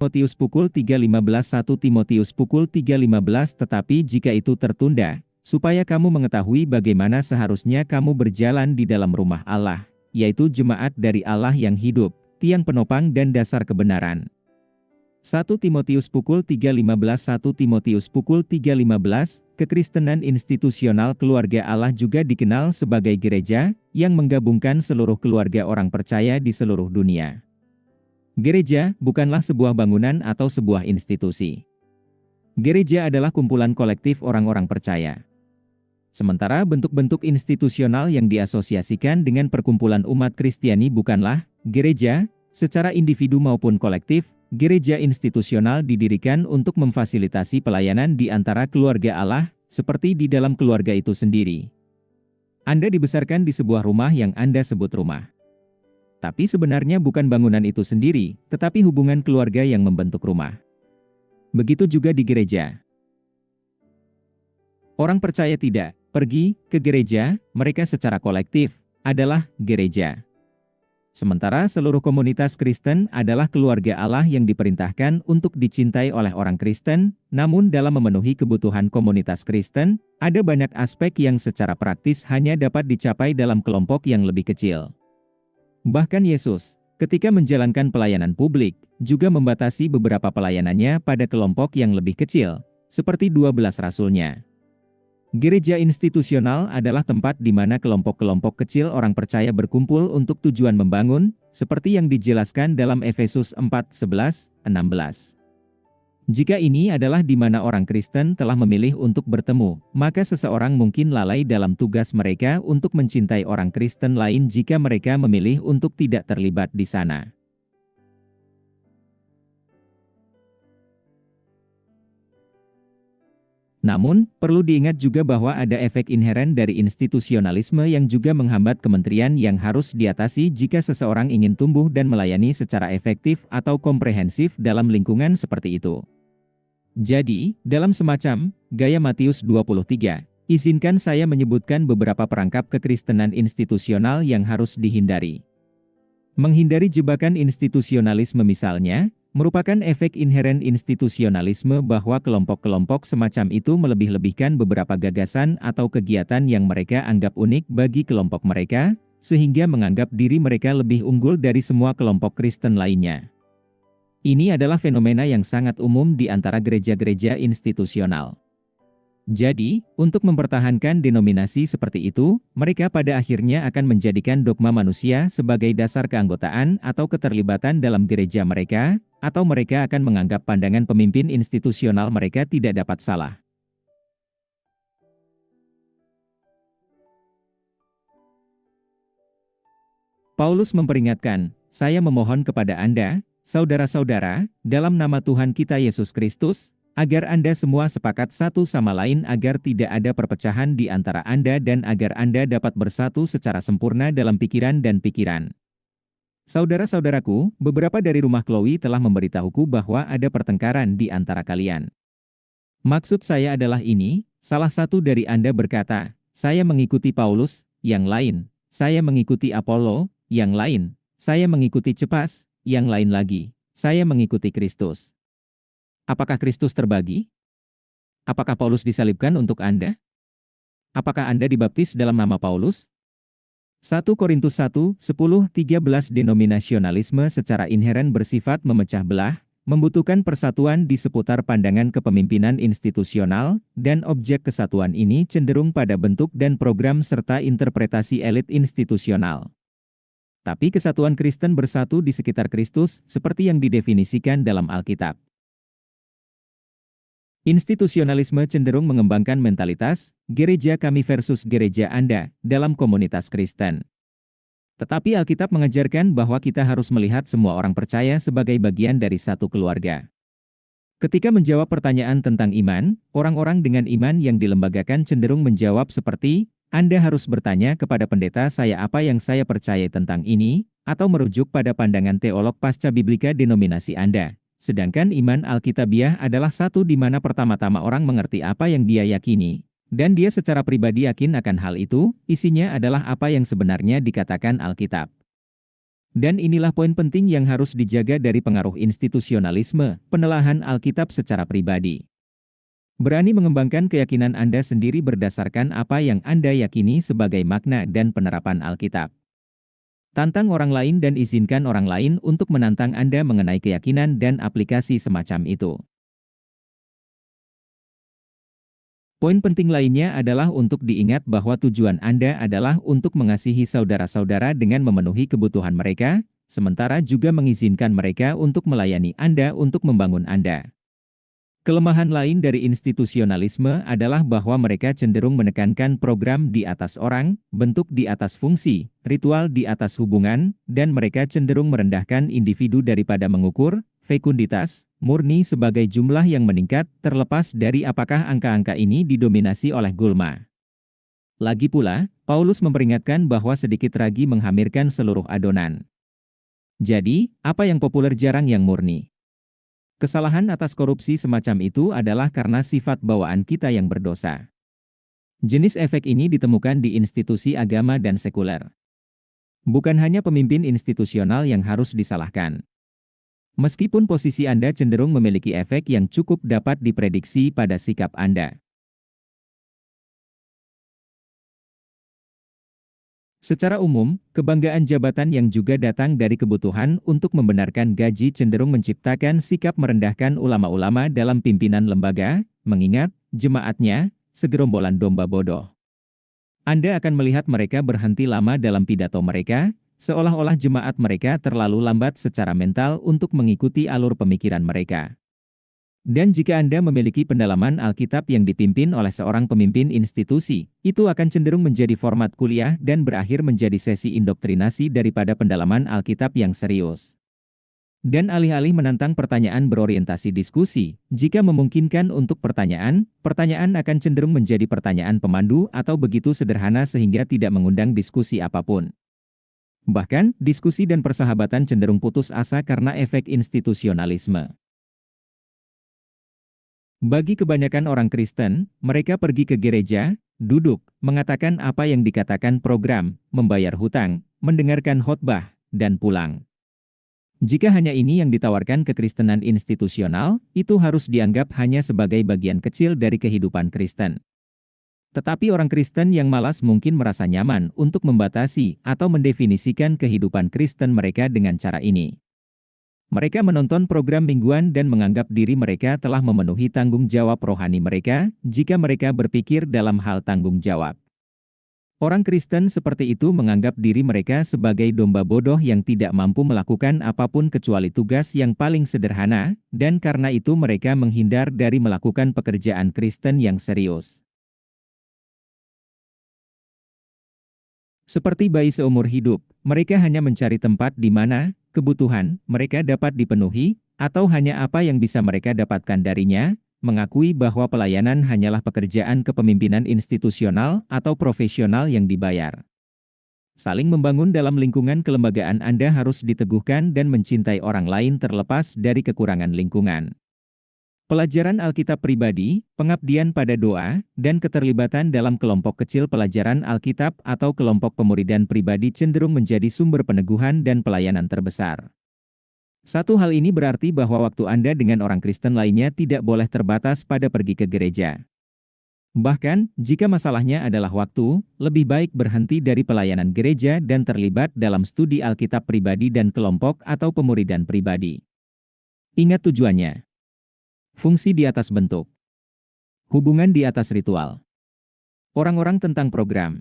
Timotius pukul 3.15 1 Timotius pukul 3.15 Tetapi jika itu tertunda, supaya kamu mengetahui bagaimana seharusnya kamu berjalan di dalam rumah Allah, yaitu jemaat dari Allah yang hidup, tiang penopang dan dasar kebenaran. 1 Timotius pukul 3.15 1 Timotius pukul 3.15 Kekristenan institusional keluarga Allah juga dikenal sebagai gereja, yang menggabungkan seluruh keluarga orang percaya di seluruh dunia. Gereja bukanlah sebuah bangunan atau sebuah institusi. Gereja adalah kumpulan kolektif orang-orang percaya. Sementara bentuk-bentuk institusional yang diasosiasikan dengan perkumpulan umat Kristiani bukanlah gereja, secara individu maupun kolektif. Gereja institusional didirikan untuk memfasilitasi pelayanan di antara keluarga Allah, seperti di dalam keluarga itu sendiri. Anda dibesarkan di sebuah rumah yang Anda sebut rumah. Tapi sebenarnya bukan bangunan itu sendiri, tetapi hubungan keluarga yang membentuk rumah. Begitu juga di gereja. Orang percaya tidak pergi ke gereja, mereka secara kolektif adalah gereja. Sementara seluruh komunitas Kristen adalah keluarga Allah yang diperintahkan untuk dicintai oleh orang Kristen, namun dalam memenuhi kebutuhan komunitas Kristen, ada banyak aspek yang secara praktis hanya dapat dicapai dalam kelompok yang lebih kecil. Bahkan Yesus, ketika menjalankan pelayanan publik, juga membatasi beberapa pelayanannya pada kelompok yang lebih kecil, seperti 12 rasulnya. Gereja institusional adalah tempat di mana kelompok-kelompok kecil orang percaya berkumpul untuk tujuan membangun, seperti yang dijelaskan dalam Efesus 4:11-16. Jika ini adalah di mana orang Kristen telah memilih untuk bertemu, maka seseorang mungkin lalai dalam tugas mereka untuk mencintai orang Kristen lain jika mereka memilih untuk tidak terlibat di sana. Namun, perlu diingat juga bahwa ada efek inheren dari institusionalisme yang juga menghambat kementerian yang harus diatasi jika seseorang ingin tumbuh dan melayani secara efektif atau komprehensif dalam lingkungan seperti itu. Jadi, dalam semacam gaya Matius 23, izinkan saya menyebutkan beberapa perangkap kekristenan institusional yang harus dihindari. Menghindari jebakan institusionalisme misalnya, merupakan efek inheren institusionalisme bahwa kelompok-kelompok semacam itu melebih-lebihkan beberapa gagasan atau kegiatan yang mereka anggap unik bagi kelompok mereka, sehingga menganggap diri mereka lebih unggul dari semua kelompok Kristen lainnya. Ini adalah fenomena yang sangat umum di antara gereja-gereja institusional. Jadi, untuk mempertahankan denominasi seperti itu, mereka pada akhirnya akan menjadikan dogma manusia sebagai dasar keanggotaan atau keterlibatan dalam gereja mereka, atau mereka akan menganggap pandangan pemimpin institusional mereka tidak dapat salah. Paulus memperingatkan, "Saya memohon kepada Anda, saudara-saudara, dalam nama Tuhan kita Yesus Kristus, agar Anda semua sepakat satu sama lain agar tidak ada perpecahan di antara Anda dan agar Anda dapat bersatu secara sempurna dalam pikiran dan pikiran." Saudara-saudaraku, beberapa dari rumah Chloe telah memberitahuku bahwa ada pertengkaran di antara kalian. Maksud saya adalah ini, salah satu dari Anda berkata, "Saya mengikuti Paulus," yang lain, "Saya mengikuti Apollo," yang lain, "Saya mengikuti Cephas," yang lain lagi, "Saya mengikuti Kristus." Apakah Kristus terbagi? Apakah Paulus disalibkan untuk Anda? Apakah Anda dibaptis dalam nama Paulus? 1 Korintus 1:10-13 Denominasionalisme secara inheren bersifat memecah belah, membutuhkan persatuan di seputar pandangan kepemimpinan institusional, dan objek kesatuan ini cenderung pada bentuk dan program serta interpretasi elit institusional. Tapi kesatuan Kristen bersatu di sekitar Kristus, seperti yang didefinisikan dalam Alkitab. Institusionalisme cenderung mengembangkan mentalitas, gereja kami versus gereja Anda, dalam komunitas Kristen. Tetapi Alkitab mengajarkan bahwa kita harus melihat semua orang percaya sebagai bagian dari satu keluarga. Ketika menjawab pertanyaan tentang iman, orang-orang dengan iman yang dilembagakan cenderung menjawab seperti, "Anda harus bertanya kepada pendeta saya apa yang saya percaya tentang ini," atau merujuk pada pandangan teolog pasca biblika denominasi Anda. Sedangkan iman Alkitabiah adalah satu di mana pertama-tama orang mengerti apa yang dia yakini, dan dia secara pribadi yakin akan hal itu, isinya adalah apa yang sebenarnya dikatakan Alkitab. Dan inilah poin penting yang harus dijaga dari pengaruh institusionalisme, penelahan Alkitab secara pribadi. Berani mengembangkan keyakinan Anda sendiri berdasarkan apa yang Anda yakini sebagai makna dan penerapan Alkitab. Tantang orang lain dan izinkan orang lain untuk menantang Anda mengenai keyakinan dan aplikasi semacam itu. Poin penting lainnya adalah untuk diingat bahwa tujuan Anda adalah untuk mengasihi saudara-saudara dengan memenuhi kebutuhan mereka, sementara juga mengizinkan mereka untuk melayani Anda untuk membangun Anda. Kelemahan lain dari institusionalisme adalah bahwa mereka cenderung menekankan program di atas orang, bentuk di atas fungsi, ritual di atas hubungan, dan mereka cenderung merendahkan individu daripada mengukur fekunditas murni sebagai jumlah yang meningkat, terlepas dari apakah angka-angka ini didominasi oleh gulma. Lagi pula, Paulus memperingatkan bahwa sedikit ragi menghamirkan seluruh adonan. Jadi, apa yang populer jarang yang murni. Kesalahan atas korupsi semacam itu adalah karena sifat bawaan kita yang berdosa. Jenis efek ini ditemukan di institusi agama dan sekuler. Bukan hanya pemimpin institusional yang harus disalahkan. Meskipun posisi Anda cenderung memiliki efek yang cukup dapat diprediksi pada sikap Anda. Secara umum, kebanggaan jabatan yang juga datang dari kebutuhan untuk membenarkan gaji cenderung menciptakan sikap merendahkan ulama-ulama dalam pimpinan lembaga, mengingat jemaatnya segerombolan domba bodoh. Anda akan melihat mereka berhenti lama dalam pidato mereka, seolah-olah jemaat mereka terlalu lambat secara mental untuk mengikuti alur pemikiran mereka. Dan jika Anda memiliki pendalaman Alkitab yang dipimpin oleh seorang pemimpin institusi, itu akan cenderung menjadi format kuliah dan berakhir menjadi sesi indoktrinasi daripada pendalaman Alkitab yang serius. Dan alih-alih menantang pertanyaan berorientasi diskusi, jika memungkinkan untuk pertanyaan akan cenderung menjadi pertanyaan pemandu atau begitu sederhana sehingga tidak mengundang diskusi apapun. Bahkan, diskusi dan persahabatan cenderung putus asa karena efek institusionalisme. Bagi kebanyakan orang Kristen, mereka pergi ke gereja, duduk, mengatakan apa yang dikatakan program, membayar hutang, mendengarkan khotbah, dan pulang. Jika hanya ini yang ditawarkan kekristenan institusional, itu harus dianggap hanya sebagai bagian kecil dari kehidupan Kristen. Tetapi orang Kristen yang malas mungkin merasa nyaman untuk membatasi atau mendefinisikan kehidupan Kristen mereka dengan cara ini. Mereka menonton program mingguan dan menganggap diri mereka telah memenuhi tanggung jawab rohani mereka, jika mereka berpikir dalam hal tanggung jawab. Orang Kristen seperti itu menganggap diri mereka sebagai domba bodoh yang tidak mampu melakukan apapun kecuali tugas yang paling sederhana, dan karena itu mereka menghindar dari melakukan pekerjaan Kristen yang serius. Seperti bayi seumur hidup, mereka hanya mencari tempat di mana kebutuhan mereka dapat dipenuhi, atau hanya apa yang bisa mereka dapatkan darinya, mengakui bahwa pelayanan hanyalah pekerjaan kepemimpinan institusional atau profesional yang dibayar. Saling membangun dalam lingkungan kelembagaan Anda harus diteguhkan dan mencintai orang lain terlepas dari kekurangan lingkungan. Pelajaran Alkitab pribadi, pengabdian pada doa, dan keterlibatan dalam kelompok kecil pelajaran Alkitab atau kelompok pemuridan pribadi cenderung menjadi sumber peneguhan dan pelayanan terbesar. Satu hal ini berarti bahwa waktu Anda dengan orang Kristen lainnya tidak boleh terbatas pada pergi ke gereja. Bahkan, jika masalahnya adalah waktu, lebih baik berhenti dari pelayanan gereja dan terlibat dalam studi Alkitab pribadi dan kelompok atau pemuridan pribadi. Ingat tujuannya. Fungsi di atas bentuk. Hubungan di atas ritual. Orang-orang tentang program.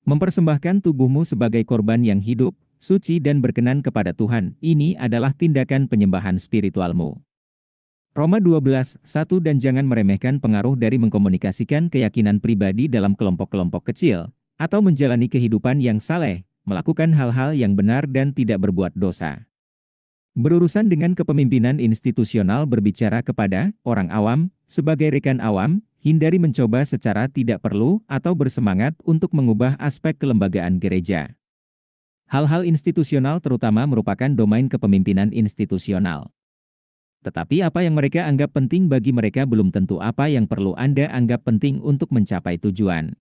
Mempersembahkan tubuhmu sebagai korban yang hidup, suci dan berkenan kepada Tuhan, ini adalah tindakan penyembahan spiritualmu. Roma 12:1 Dan jangan meremehkan pengaruh dari mengkomunikasikan keyakinan pribadi dalam kelompok-kelompok kecil, atau menjalani kehidupan yang saleh, melakukan hal-hal yang benar dan tidak berbuat dosa. Berurusan dengan kepemimpinan institusional berbicara kepada orang awam, sebagai rekan awam, hindari mencoba secara tidak perlu atau bersemangat untuk mengubah aspek kelembagaan gereja. Hal-hal institusional terutama merupakan domain kepemimpinan institusional. Tetapi apa yang mereka anggap penting bagi mereka belum tentu apa yang perlu Anda anggap penting untuk mencapai tujuan.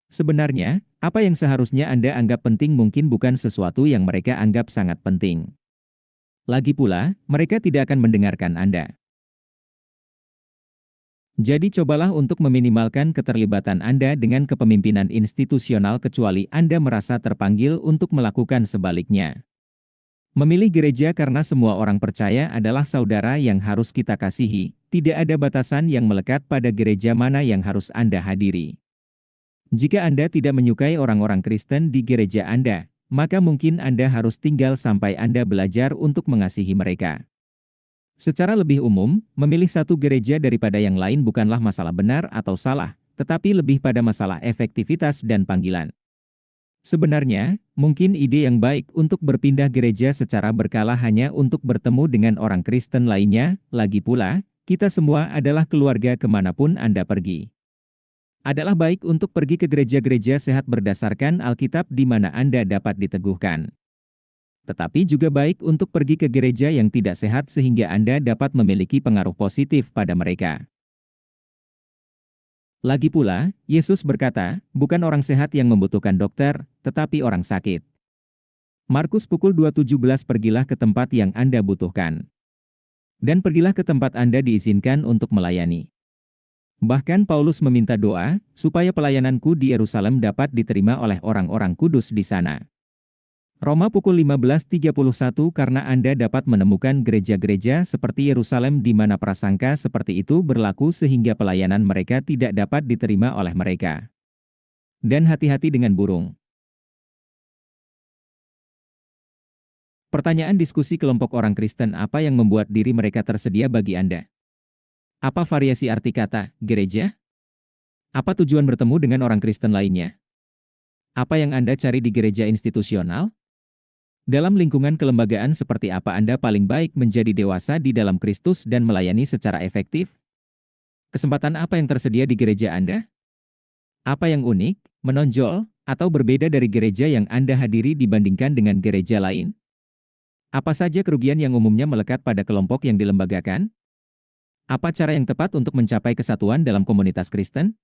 Sebenarnya, apa yang seharusnya Anda anggap penting mungkin bukan sesuatu yang mereka anggap sangat penting. Lagi pula, mereka tidak akan mendengarkan Anda. Jadi cobalah untuk meminimalkan keterlibatan Anda dengan kepemimpinan institusional kecuali Anda merasa terpanggil untuk melakukan sebaliknya. Memilih gereja karena semua orang percaya adalah saudara yang harus kita kasihi, tidak ada batasan yang melekat pada gereja mana yang harus Anda hadiri. Jika Anda tidak menyukai orang-orang Kristen di gereja Anda, maka mungkin Anda harus tinggal sampai Anda belajar untuk mengasihi mereka. Secara lebih umum, memilih satu gereja daripada yang lain bukanlah masalah benar atau salah, tetapi lebih pada masalah efektivitas dan panggilan. Sebenarnya, mungkin ide yang baik untuk berpindah gereja secara berkala hanya untuk bertemu dengan orang Kristen lainnya, lagi pula, kita semua adalah keluarga kemanapun Anda pergi. Adalah baik untuk pergi ke gereja-gereja sehat berdasarkan Alkitab di mana Anda dapat diteguhkan. Tetapi juga baik untuk pergi ke gereja yang tidak sehat sehingga Anda dapat memiliki pengaruh positif pada mereka. Lagi pula, Yesus berkata, bukan orang sehat yang membutuhkan dokter, tetapi orang sakit. Markus pukul 2:17 Pergilah ke tempat yang Anda butuhkan. Dan pergilah ke tempat Anda diizinkan untuk melayani. Bahkan Paulus meminta doa, supaya pelayananku di Yerusalem dapat diterima oleh orang-orang kudus di sana. Roma pukul 15:31 Karena Anda dapat menemukan gereja-gereja seperti Yerusalem di mana prasangka seperti itu berlaku sehingga pelayanan mereka tidak dapat diterima oleh mereka. Dan hati-hati dengan burung. Pertanyaan diskusi kelompok orang Kristen apa yang membuat diri mereka tersedia bagi Anda? Apa variasi arti kata, gereja? Apa tujuan bertemu dengan orang Kristen lainnya? Apa yang Anda cari di gereja institusional? Dalam lingkungan kelembagaan seperti apa Anda paling baik menjadi dewasa di dalam Kristus dan melayani secara efektif? Kesempatan apa yang tersedia di gereja Anda? Apa yang unik, menonjol, atau berbeda dari gereja yang Anda hadiri dibandingkan dengan gereja lain? Apa saja kerugian yang umumnya melekat pada kelompok yang dilembagakan? Apa cara yang tepat untuk mencapai kesatuan dalam komunitas Kristen?